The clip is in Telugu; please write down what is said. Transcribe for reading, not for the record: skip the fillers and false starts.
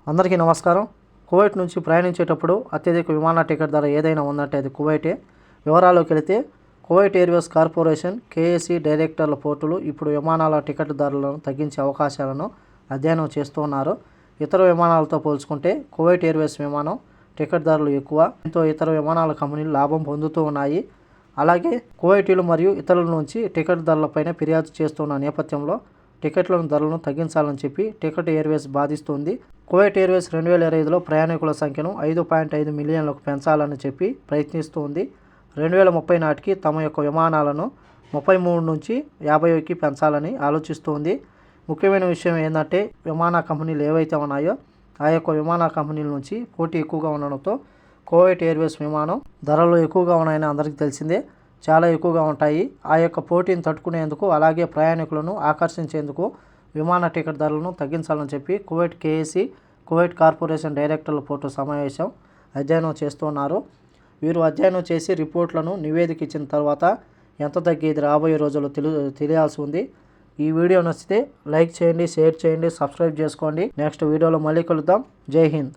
అందరికీ నమస్కారం. కువైట్ నుంచి ప్రయాణించేటప్పుడు అత్యధిక విమాన టికెట్ ధర ఏదైనా ఉందంటే అది కువైటే. వివరాల్లోకి వెళితే కువైట్ ఎయిర్వేస్ కార్పొరేషన్ కేఏసీ డైరెక్టర్ల పోర్టులు ఇప్పుడు విమానాల టికెట్ ధరలను తగ్గించే అవకాశాలను అధ్యయనం చేస్తున్నారు. ఇతర విమానాలతో పోల్చుకుంటే కువైట్ ఎయిర్వేస్ విమానం టికెట్ ధరలు ఎక్కువ. దీంతో ఇతర విమానాల కంపెనీలు లాభం పొందుతూ ఉన్నాయి. అలాగే కువైటీలు మరియు ఇతరుల నుంచి టికెట్ ధరలపైన ఫిర్యాదు చేస్తున్న నేపథ్యంలో టికెట్ల ధరలను తగ్గించాలని చెప్పి టికెట్ ఎయిర్వేస్ బాధిస్తుంది. కువైట్ ఎయిర్వేస్ 2025లో ప్రయాణికుల సంఖ్యను 5.5 మిలియన్లకు పెంచాలని చెప్పి ప్రయత్నిస్తుంది. 2030 నాటికి తమ యొక్క విమానాలను 33 నుంచి 50కి పెంచాలని ఆలోచిస్తుంది. ముఖ్యమైన విషయం ఏంటంటే విమాన కంపెనీలు ఏవైతే ఉన్నాయో ఆ యొక్క విమాన కంపెనీల నుంచి పోటీ ఎక్కువగా ఉండడంతో కువైట్ ఎయిర్వేస్ విమానం ధరలు ఎక్కువగా ఉన్నాయని అందరికీ తెలిసిందే. చాలా ఎక్కువగా ఉంటాయి. ఆ యొక్క పోటీని తట్టుకునేందుకు అలాగే ప్రయాణికులను ఆకర్షించేందుకు విమాన టికెట్ ధరలను తగ్గించాలని చెప్పి కువైట్ కేఏసీ కువైట్ కార్పొరేషన్ డైరెక్టర్ల పోర్టు సమావేశం అధ్యయనం చేస్తున్నారు. వీరు అధ్యయనం చేసి రిపోర్ట్లను నివేదిక ఇచ్చిన తర్వాత ఎంత తగ్గేది రాబోయే రోజుల్లో తెలియాల్సి ఉంది. ఈ వీడియో నచ్చితే లైక్ చేయండి, షేర్ చేయండి, సబ్స్క్రైబ్ చేసుకోండి. నెక్స్ట్ వీడియోలో మళ్ళీ కలుద్దాం. జై హింద్.